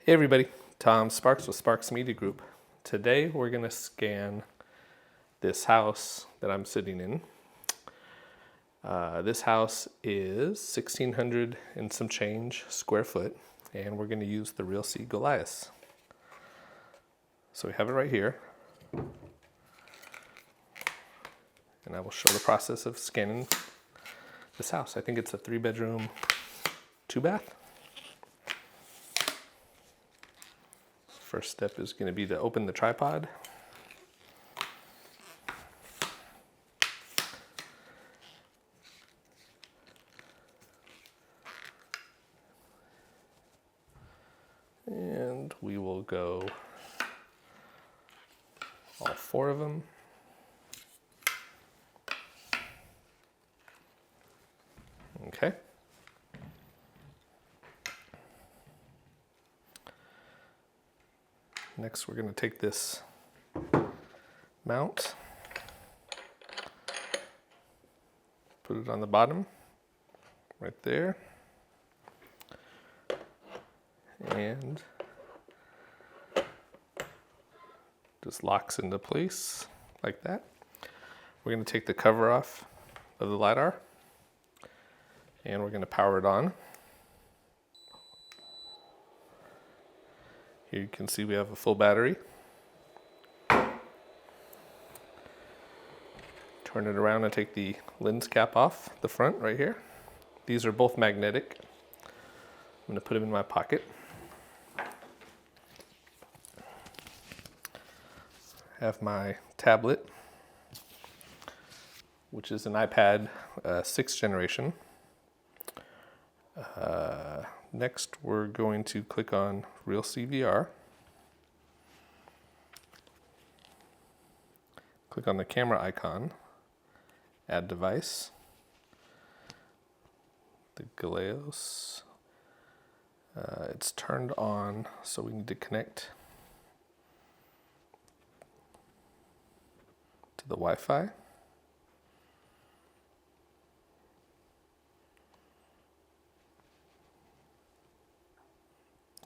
Hey everybody, Tom Sparks with Sparks Media Group. Today we're going to scan this house that I'm sitting in. This house is 1,600 and some change square foot, and we're going to use the REALSEE Galois. So we have it right here, and I will show the process of scanning this house. I think it's a 3-bedroom, 2-bath. First step is going to be to open the tripod. And we will go all 4 of them. Okay. Next, we're going to take this mount, put it on the bottom, right there, and just locks into place like that. We're going to take the cover off of the LiDAR, and we're going to power it on. Here you can see we have a full battery. Turn it around and take the lens cap off the front right here. These are both magnetic. I'm going to put them in my pocket. Have my tablet, which is an iPad 6th generation. Next, we're going to click on REALSEE VR. Click on the camera icon, add device, the Galois. It's turned on, so we need to connect to the Wi-Fi.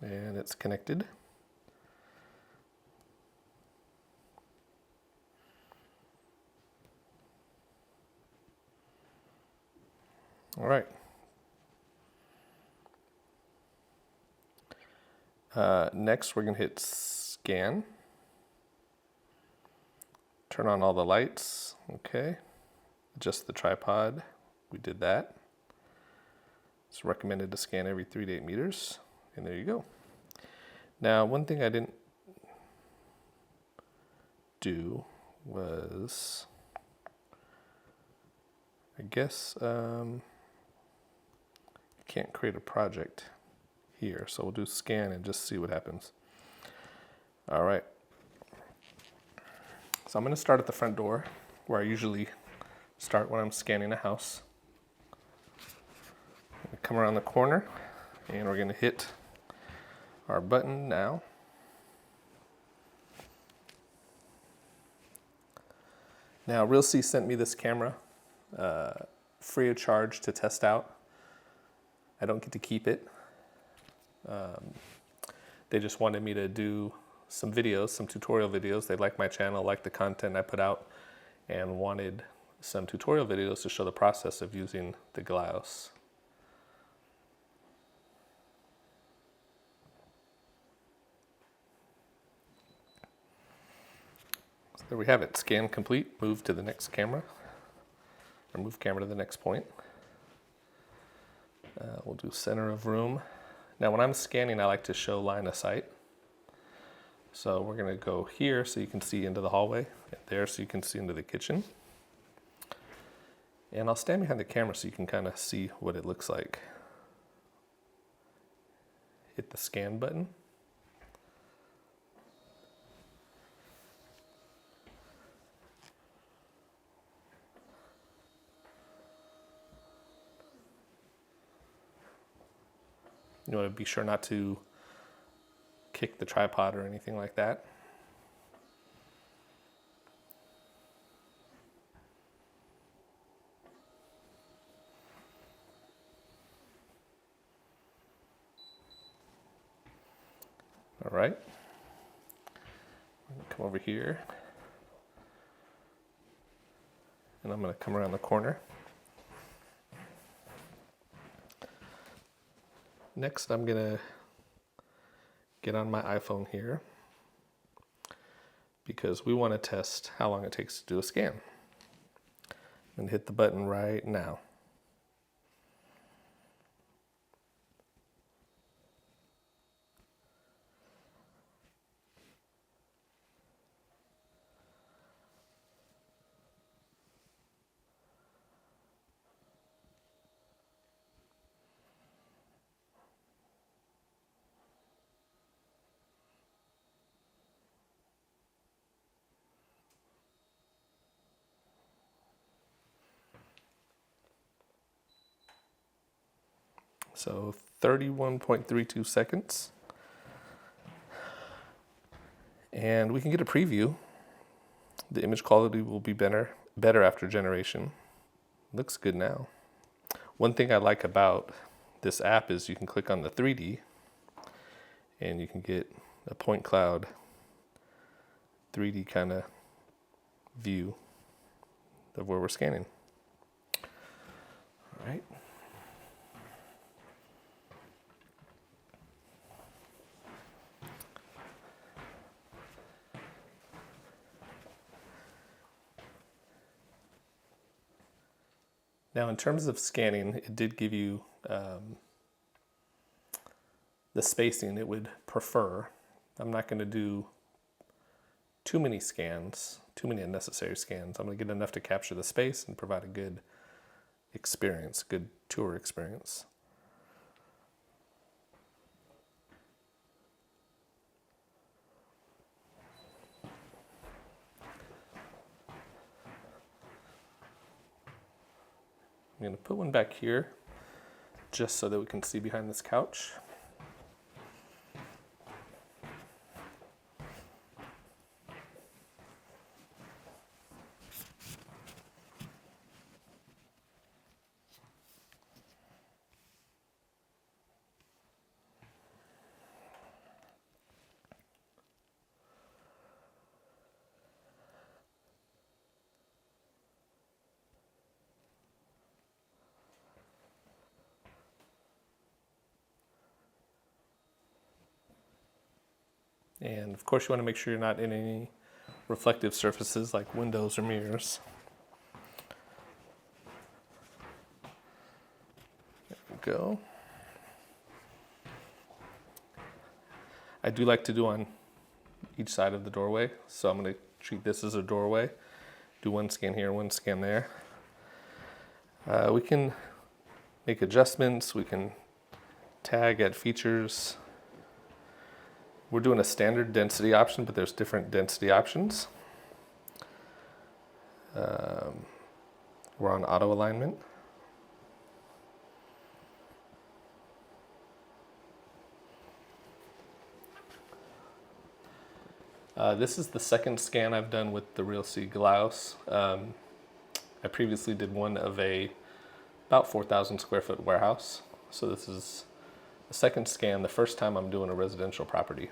And it's connected. All right. Next, we're going to hit scan. Turn on all the lights. Okay. Adjust the tripod. We did that. It's recommended to scan every 3 to 8 meters. And there you go. Now, one thing I didn't do was, I guess, you can't create a project here. So we'll do scan and just see what happens. All right. So I'm going to start at the front door, where I usually start when I'm scanning a house. Come around the corner, and we're going to hit our button now. Now, REALSEE sent me this camera free of charge to test out. I don't get to keep it. They just wanted me to do some videos, some tutorial videos. They like my channel, like the content I put out, and wanted some tutorial videos to show the process of using the Galois. There we have it, scan complete, move to the next camera, or move camera to the next point. We'll do center of room. Now when I'm scanning, I like to show line of sight. So we're gonna go here so you can see into the hallway, and there so you can see into the kitchen. And I'll stand behind the camera so you can kind of see what it looks like. Hit the scan button. You want to be sure not to kick the tripod or anything like that. All right. Come over here. And I'm going to come around the corner. Next, I'm going to get on my iPhone here because we want to test how long it takes to do a scan. And hit the button right now. So 31.32 seconds. And we can get a preview. The image quality will be better after generation. Looks good now. One thing I like about this app is you can click on the 3D and you can get a point cloud 3D kind of view of where we're scanning. All right. Now, in terms of scanning, it did give you the spacing it would prefer. I'm not going to do too many scans, too many unnecessary scans. I'm going to get enough to capture the space and provide a good experience, good tour experience. I'm going to put one back here just so that we can see behind this couch. And of course you want to make sure you're not in any reflective surfaces like windows or mirrors. There we go. I do like to do on each side of the doorway, so I'm going to treat this as a doorway. Do one scan here, one scan there. We can make adjustments, we can tag, add features. We're doing a standard density option, but there's different density options. We're on auto alignment. This is the second scan I've done with the REALSEE Galois. I previously did one of about 4,000 square foot warehouse. So this is the second scan, the first time I'm doing a residential property.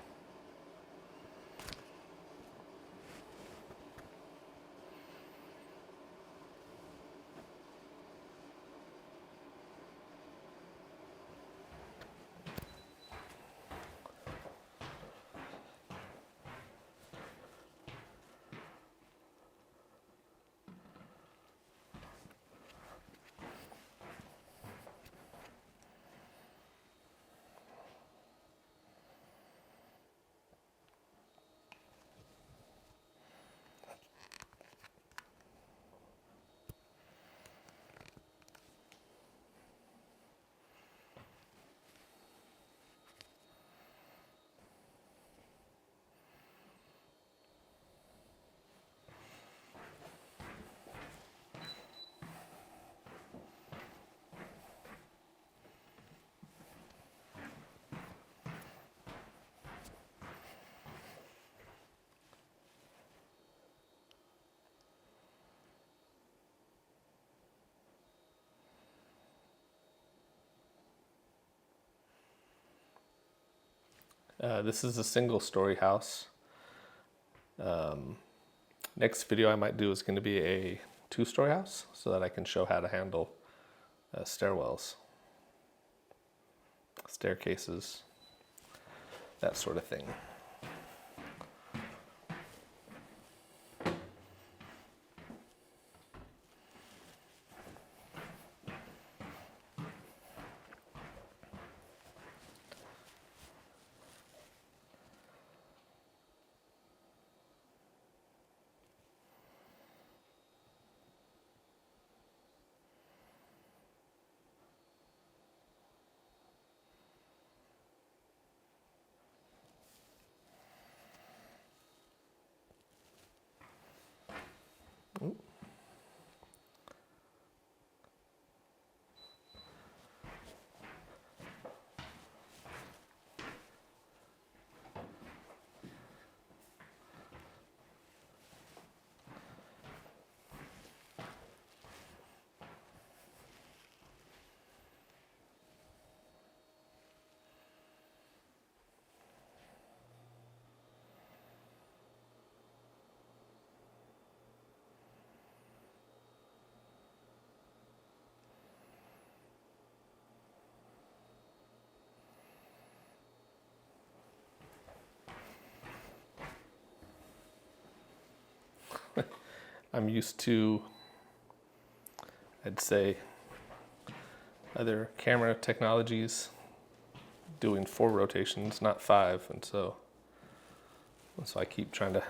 This is a single-story house. Next video I might do is going to be a 2-story house so that I can show how to handle stairwells, staircases, that sort of thing. I'm used to, I'd say, other camera technologies doing 4 rotations, not 5, and so I keep trying to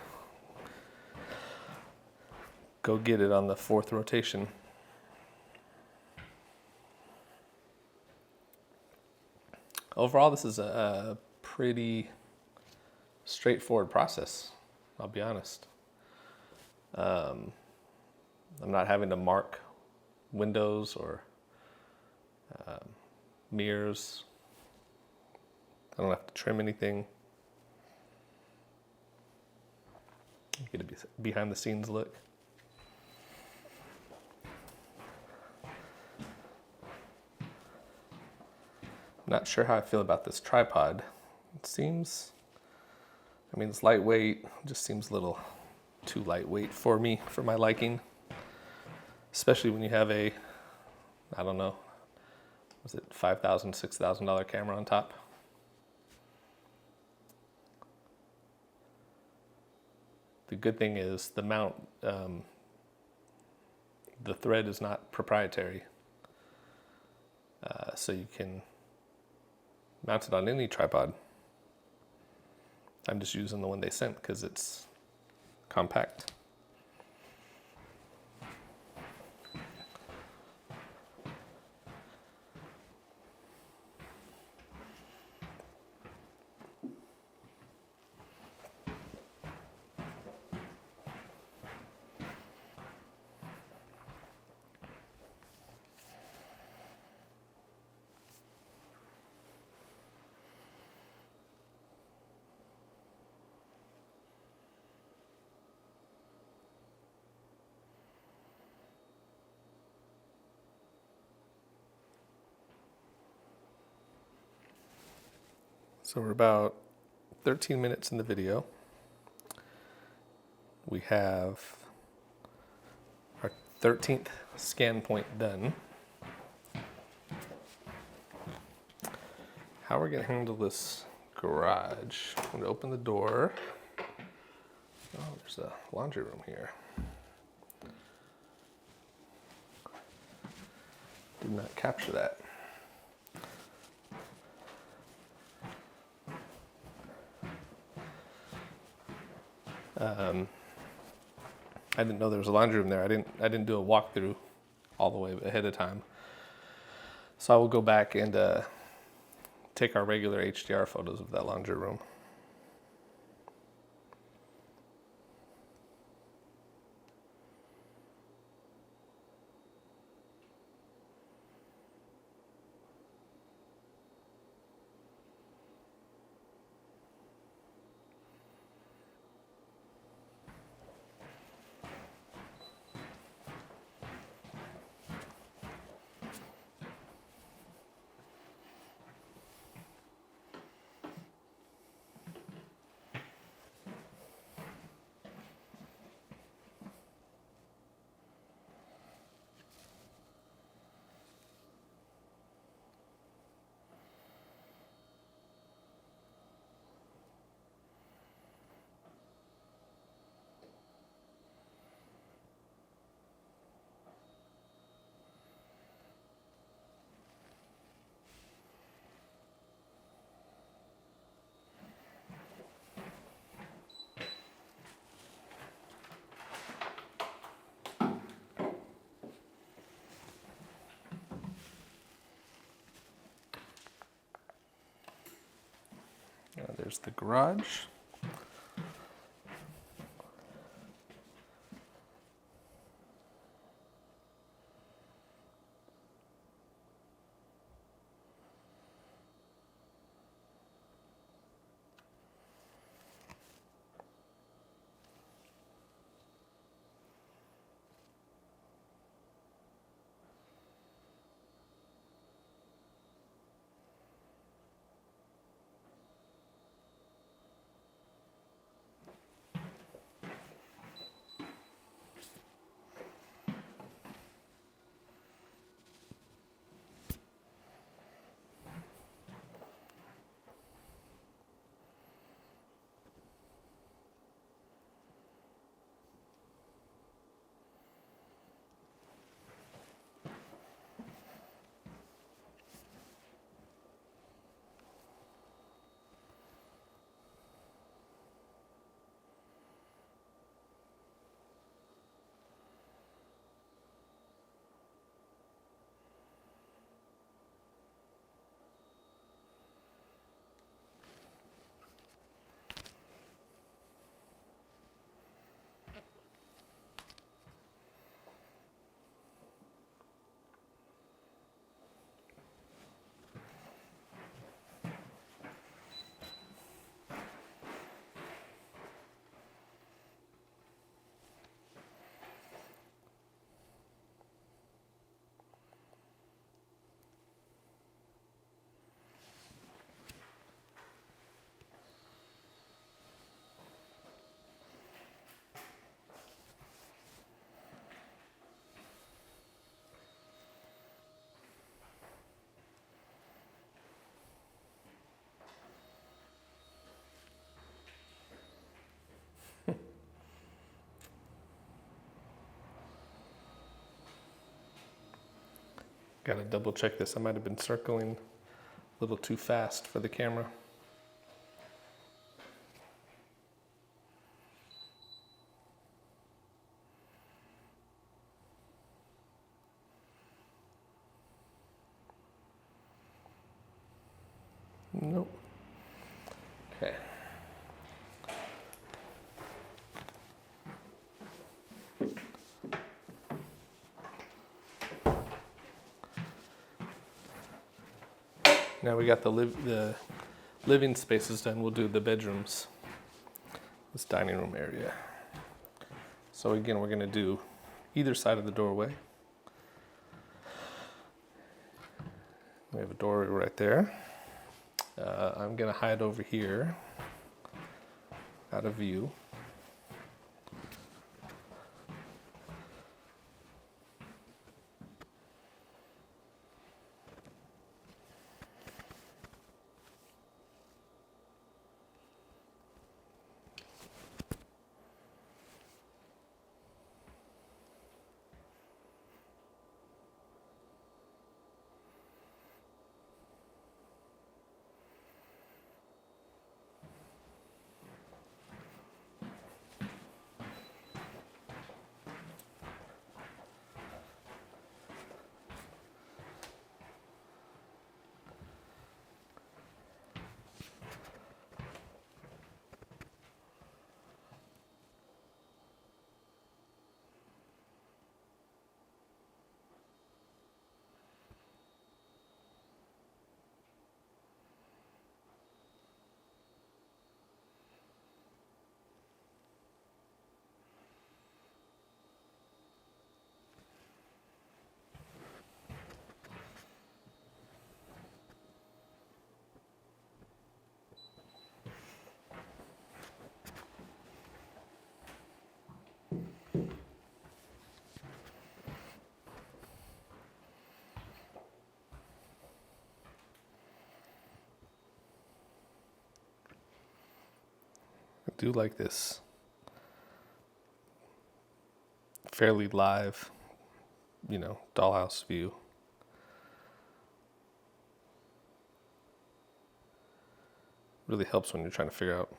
go get it on the 4th rotation. Overall, this is a pretty straightforward process, I'll be honest. I'm not having to mark windows or mirrors. I don't have to trim anything. Get a behind the scenes look. Not sure how I feel about this tripod. It seems, I mean, it's lightweight, just seems a little too lightweight for me, for my liking. Especially when you have a, I don't know, was it $5,000, $6,000 camera on top? The good thing is the mount, the thread is not proprietary. So you can mount it on any tripod. I'm just using the one they sent because it's compact. So we're about 13 minutes in the video. We have our 13th scan point done. How we're gonna handle this garage. I'm gonna open the door. Oh, there's a laundry room here. Did not capture that. I didn't know there was a laundry room there. I didn't do a walkthrough all the way ahead of time. So I will go back and take our regular HDR photos of that laundry room. There's the garage. Gotta double check this. I might have been circling a little too fast for the camera. Nope. Okay. Now we got the living spaces done. We'll do the bedrooms. This dining room area. So again, we're gonna do either side of the doorway. We have a doorway right there. I'm gonna hide over here, out of view. I do like this fairly live, dollhouse view. Really helps when you're trying to figure out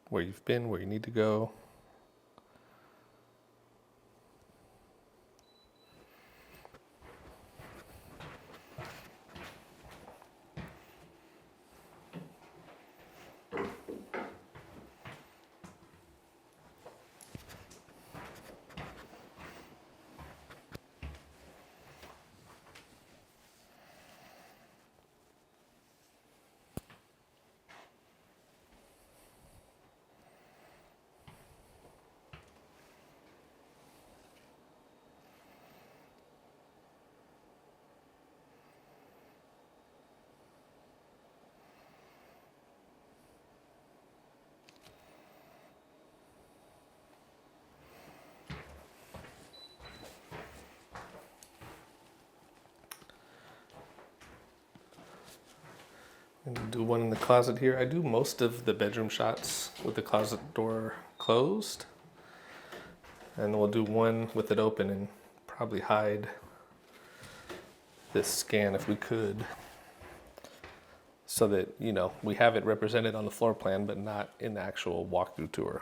where you've been, where you need to go. do one in the closet here. I do most of the bedroom shots with the closet door closed. And we'll do one with it open and probably hide this scan if we could, so that, you know, we have it represented on the floor plan, but not in the actual walkthrough tour.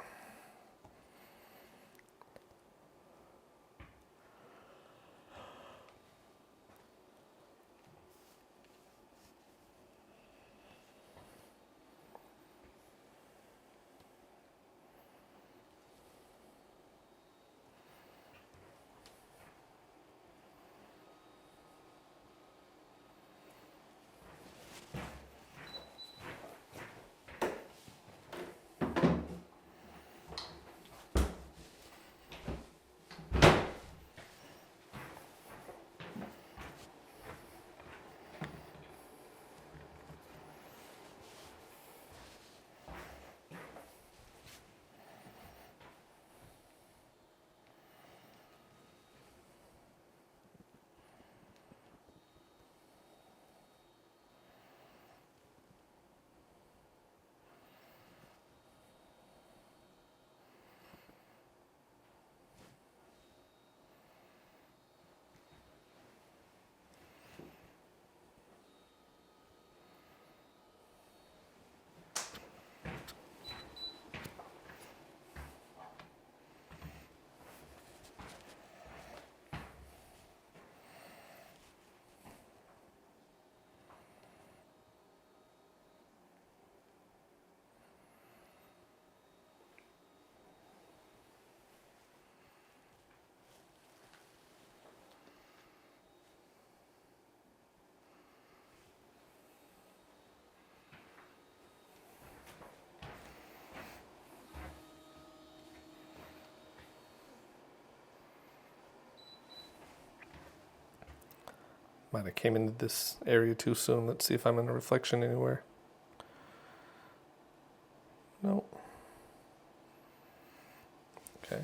Might have came into this area too soon. Let's see if I'm in a reflection anywhere. No. Okay.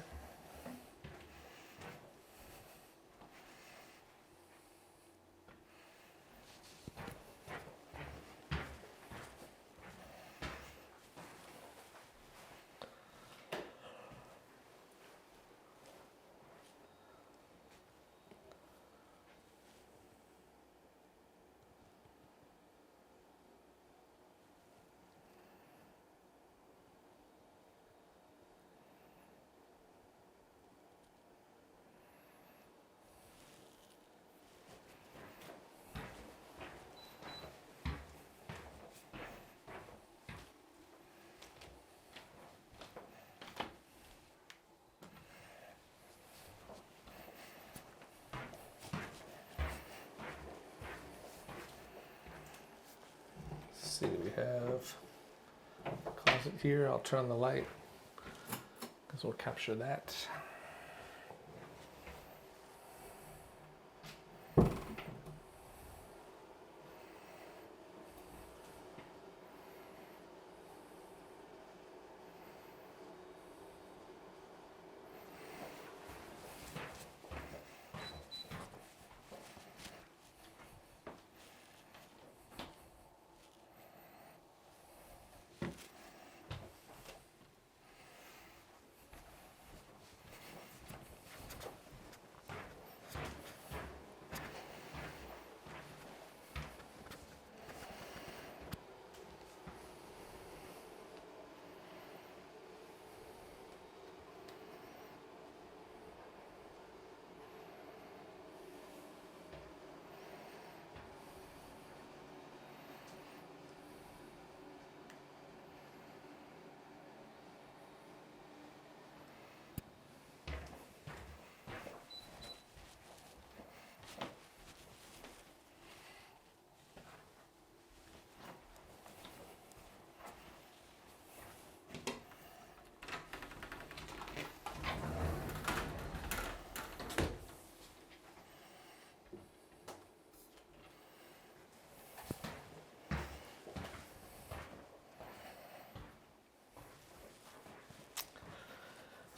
See, we have a closet here. I'll turn on the light because we'll capture that.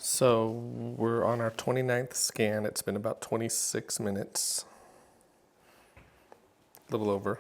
So we're on our 29th scan. It's been about 26 minutes, a little over.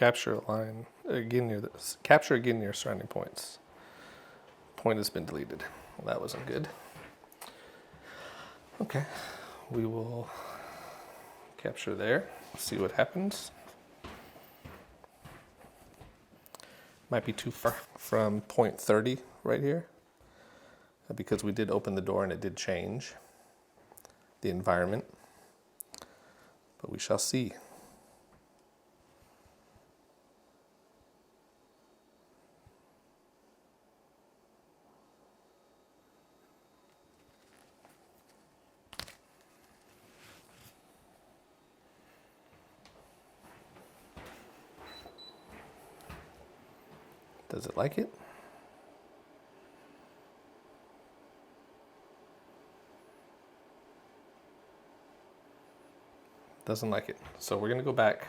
capture a line again near this. Capture again near surrounding points. Point has been deleted. Well, that wasn't good. Okay, we will capture there. See what happens. Might be too far from point 30 right here, because we did open the door and it did change the environment, but we shall see. Does it like it? Doesn't like it. So we're gonna go back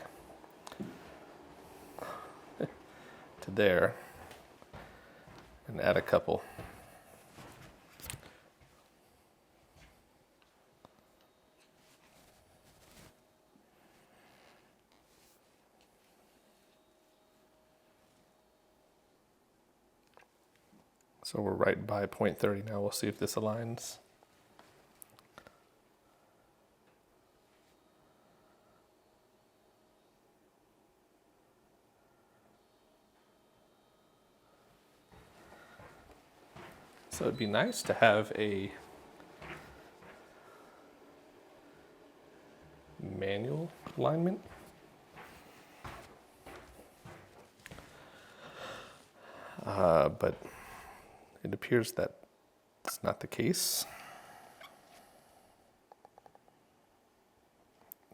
to there and add a couple. So we're right by point 30 now. We'll see if this aligns. So it'd be nice to have a manual alignment. But it appears that it's not the case.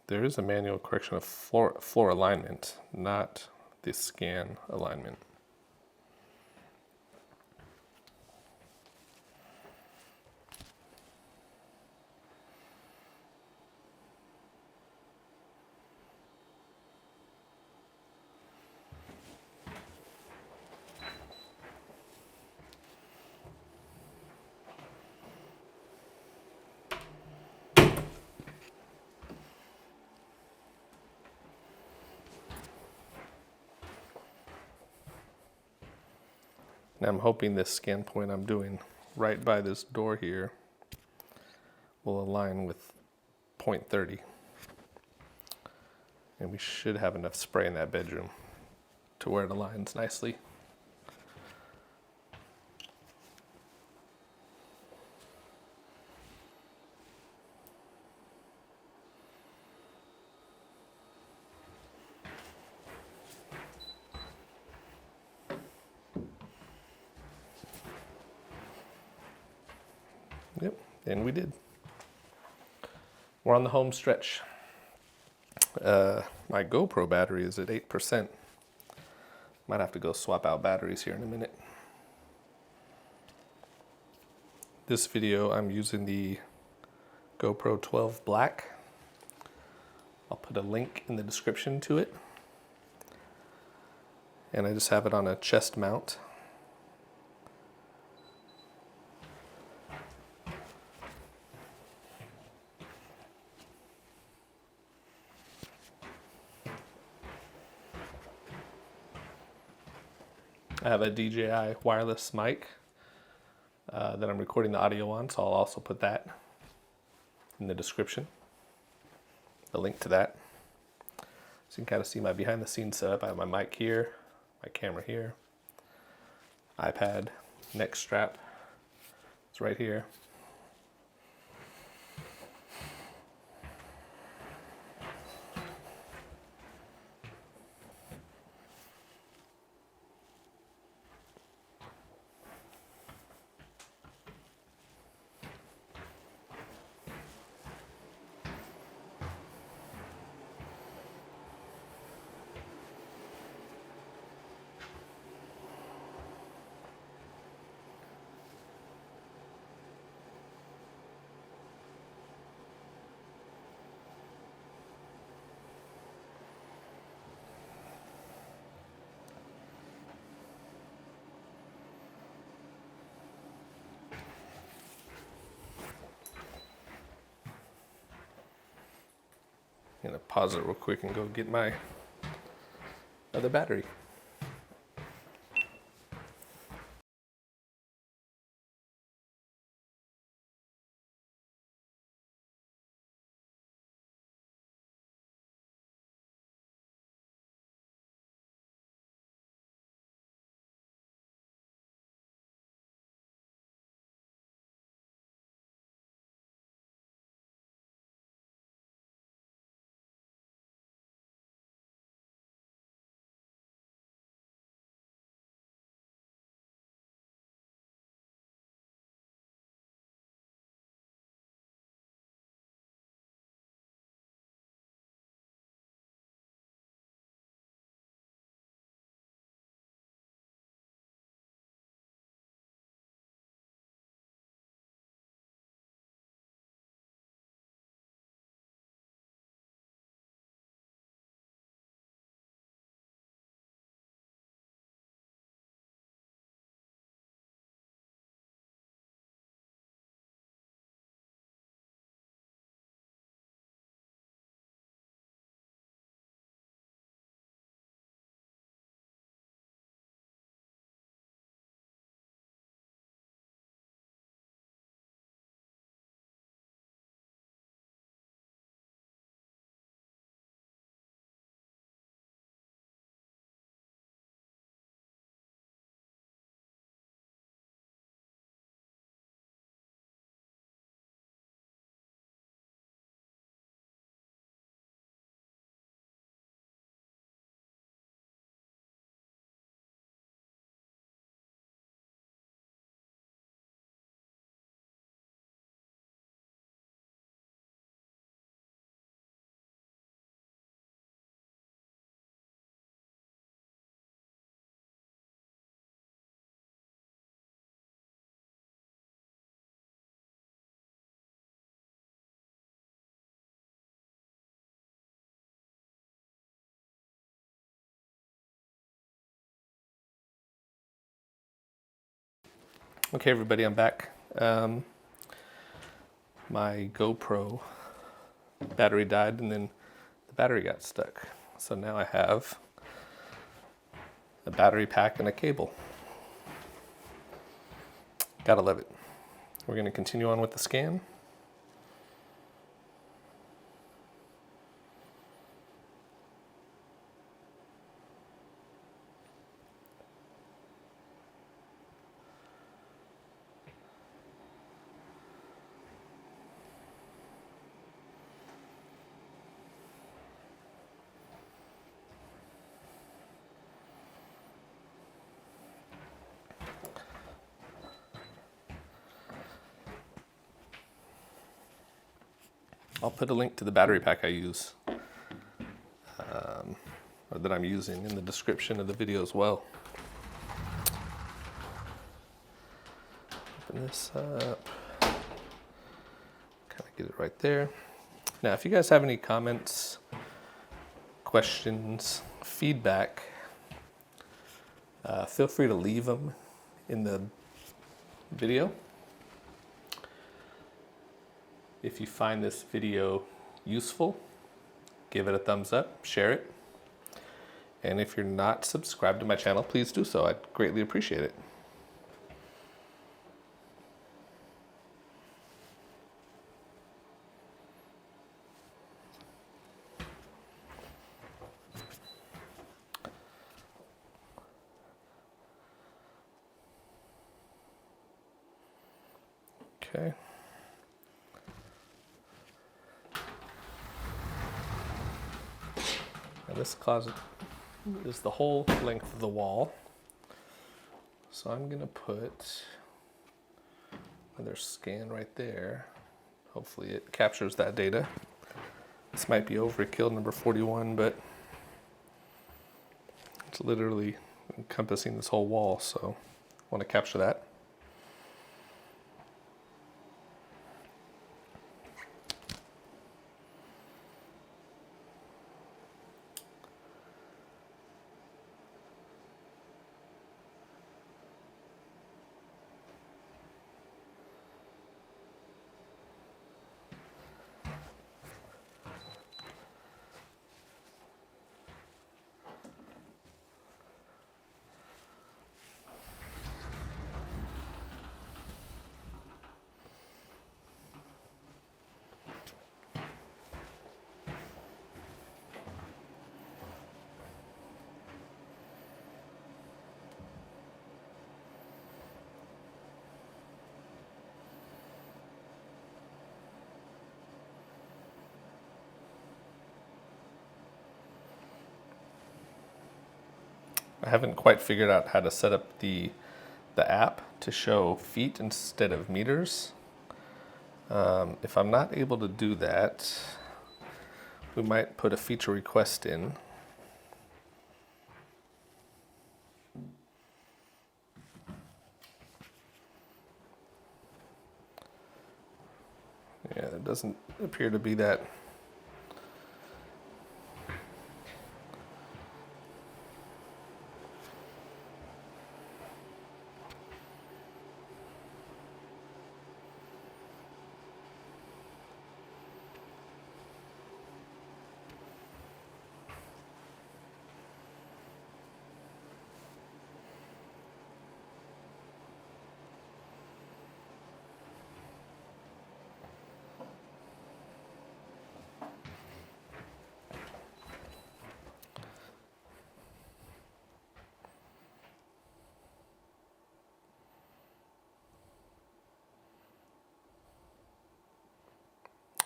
There is a manual correction of floor alignment, not the scan alignment. Now I'm hoping this scan point I'm doing right by this door here will align with point 30. And we should have enough spray in that bedroom to where it aligns nicely. Yep, and we did. We're on the home stretch. My GoPro battery is at 8%. Might have to go swap out batteries here in a minute. This video I'm using the GoPro 12 Black. I'll put a link in the description to it. And I just have it on a chest mount. I have a DJI wireless mic that I'm recording the audio on, so I'll also put that in the description, the link to that. So you can kind of see my behind the scenes setup. I have my mic here, my camera here, iPad, neck strap, it's right here. I'm gonna pause it real quick and go get my of the battery. Okay, everybody, I'm back. My GoPro battery died and then the battery got stuck. So now I have a battery pack and a cable. Gotta love it. We're gonna continue on with the scan. I'll put a link to the battery pack I use, or that I'm using, in the description of the video as well. Open this up, kind of get it right there. Now, if you guys have any comments, questions, feedback, feel free to leave them in the video. If you find this video useful, give it a thumbs up, share it. And if you're not subscribed to my channel, please do so. I'd greatly appreciate it. Okay. Now this closet is the whole length of the wall. So I'm gonna put another scan right there. Hopefully it captures that data. This might be overkill, number 41, but it's literally encompassing this whole wall, so I want to capture that. I haven't quite figured out how to set up the app to show feet instead of meters. If I'm not able to do that, we might put a feature request in. Yeah, there doesn't appear to be that.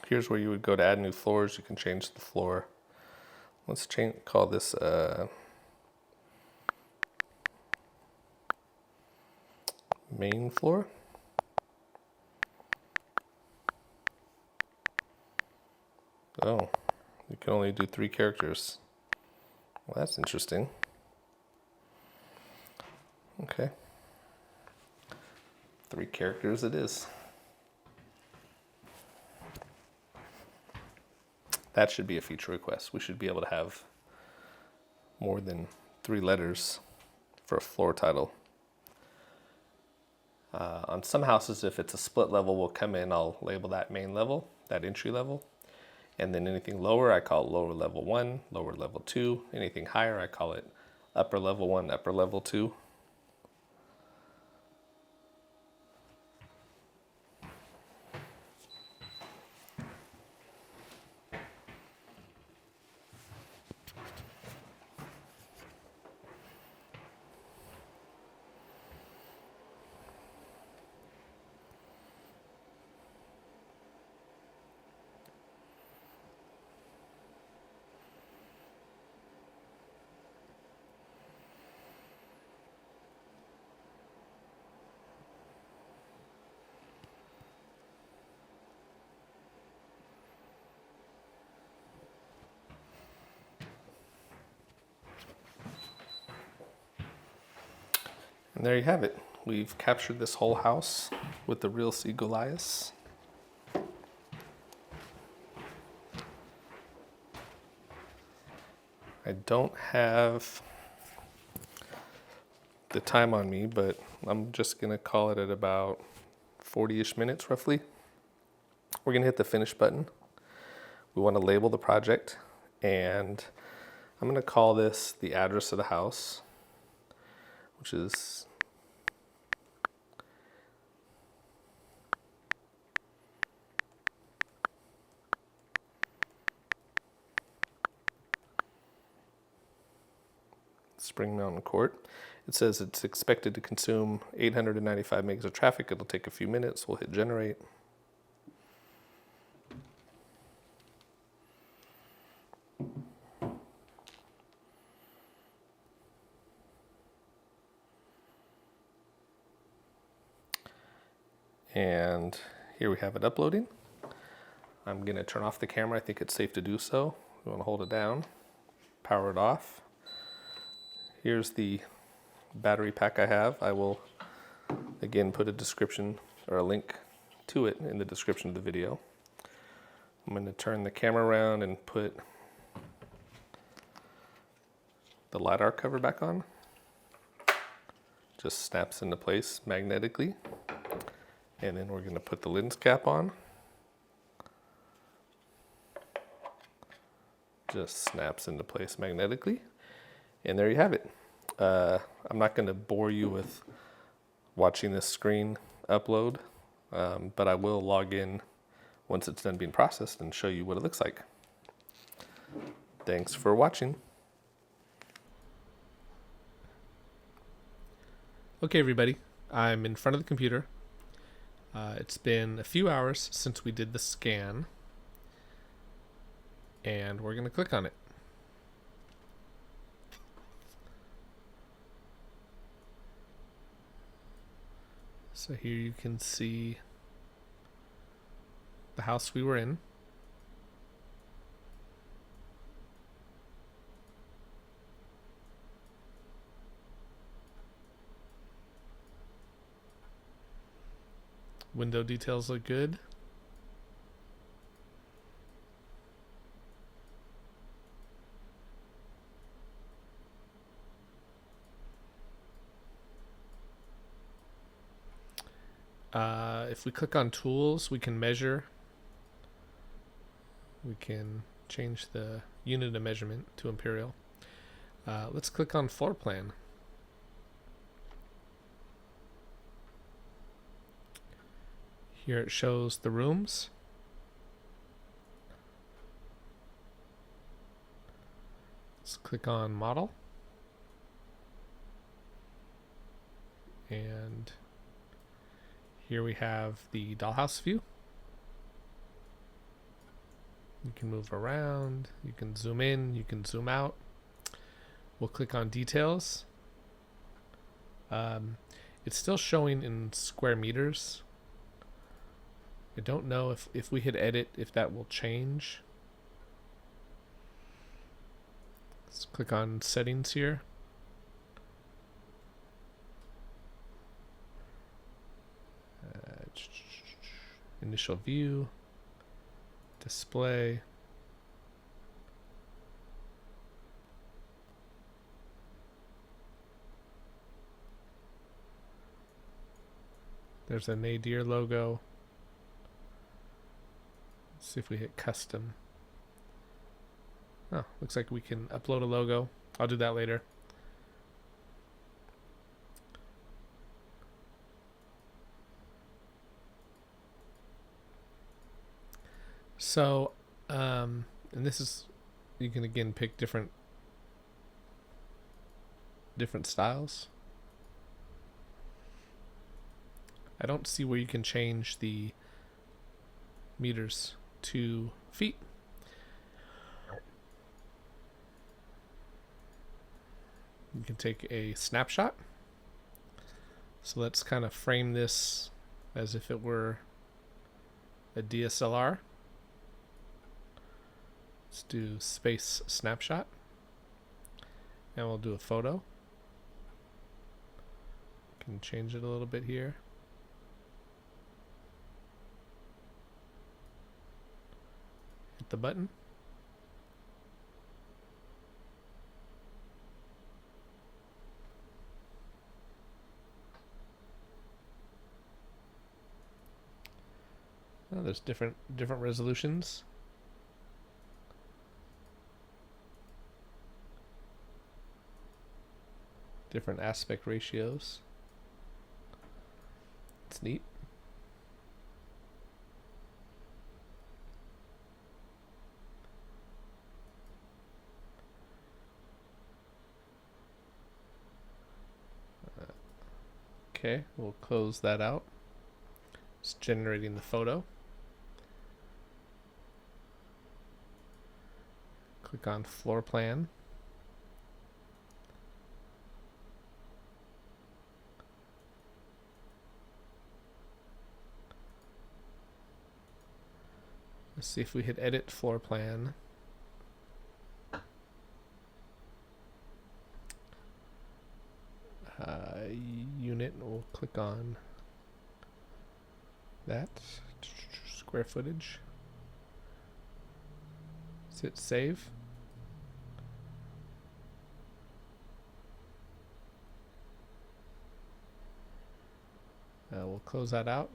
Here's where you would go to add new floors. You can change the floor. Let's call this main floor. Oh, you can only do 3 characters. Well, that's interesting. Okay. 3 characters it is. That should be a feature request. We should be able to have more than 3 letters for a floor title. On some houses, if it's a split level, we'll come in, I'll label that main level, that entry level. And then anything lower, I call it lower level 1, lower level 2. Anything higher, I call it upper level 1, upper level 2. And there you have it. We've captured this whole house with the REALSEE Galois. I don't have the time on me, but I'm just gonna call it at about 40-ish minutes roughly. We're gonna hit the finish button. We wanna label the project, and I'm gonna call this the address of the house, which is Spring Mountain Court. It says it's expected to consume 895 megs of traffic. It'll take a few minutes. We'll hit generate. And here we have it uploading. I'm gonna turn off the camera. I think it's safe to do so. We wanna hold it down, power it off. Here's the battery pack I have. I will again put a description or a link to it in the description of the video. I'm gonna turn the camera around and put the LiDAR cover back on. Just snaps into place magnetically. And then we're going to put the lens cap on. Just snaps into place magnetically. And there you have it. I'm not going to bore you with watching this screen upload, but I will log in once it's done being processed and show you what it looks like. Thanks for watching. Okay, everybody, I'm in front of the computer. It's been a few hours since we did the scan, and we're going to click on it. So here you can see the house we were in. Window details look good. If we click on tools, we can measure. We can change the unit of measurement to imperial. Let's click on floor plan. Here it shows the rooms. Let's click on model. And here we have the dollhouse view. You can move around, you can zoom in, you can zoom out. We'll click on details. It's still showing in square meters. I don't know if we hit edit, if that will change. Let's click on settings here. Initial view, display. There's a Nadir logo. Let's see if we hit custom. Oh, looks like we can upload a logo. I'll do that later. So, and this is, you can again pick different styles. I don't see where you can change the meters to feet. You can take a snapshot. So let's kind of frame this as if it were a DSLR. Let's do space snapshot. And we'll do a photo. Can change it a little bit here. Hit the button. Oh, there's different resolutions. Different aspect ratios. It's neat. Okay, we'll close that out. It's generating the photo. Click on floor plan. Let's see if we hit edit floor plan. Unit, we'll click on that. Square footage. Let's hit save. We'll close that out.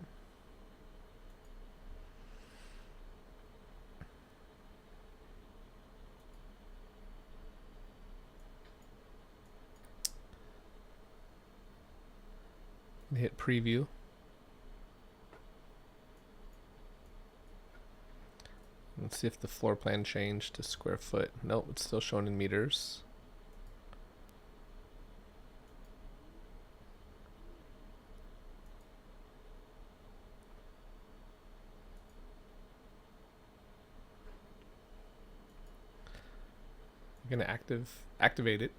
And hit preview. Let's see if the floor plan changed to square foot. Nope, it's still shown in meters. I'm gonna activate it.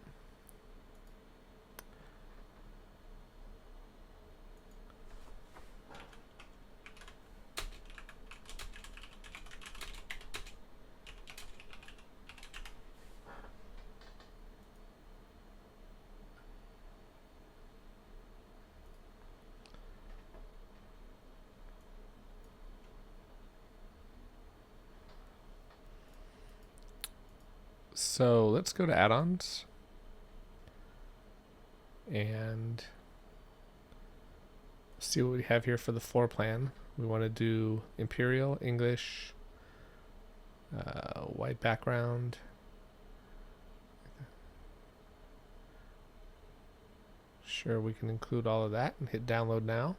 So let's go to add-ons and see what we have here for the floor plan. We want to do Imperial, English, white background. Sure, we can include all of that and hit download now.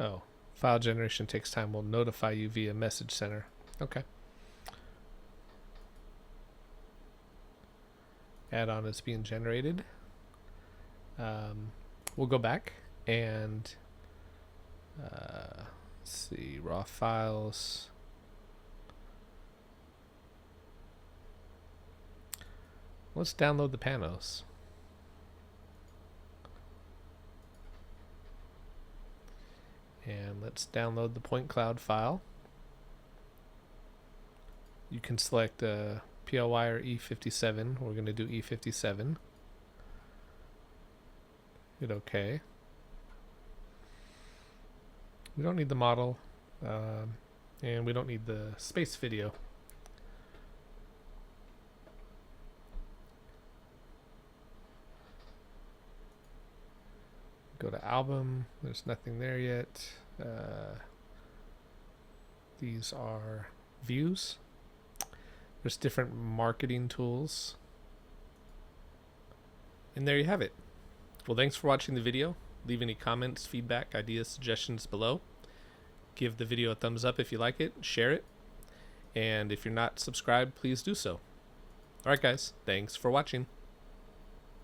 Oh, file generation takes time. We'll notify you via message center. Okay. Add-on is being generated. We'll go back and let's see, raw files. Let's download the panos. And let's download the point cloud file. You can select PLY or E57. We're going to do E57. Hit OK. We don't need the model, and we don't need the space video. Go to album. There's nothing there yet. These are views. There's different marketing tools. And there you have it. Well, thanks for watching the video. Leave any comments, feedback, ideas, suggestions below. Give the video a thumbs up if you like it. Share it. And if you're not subscribed, please do so. Alright guys, thanks for watching.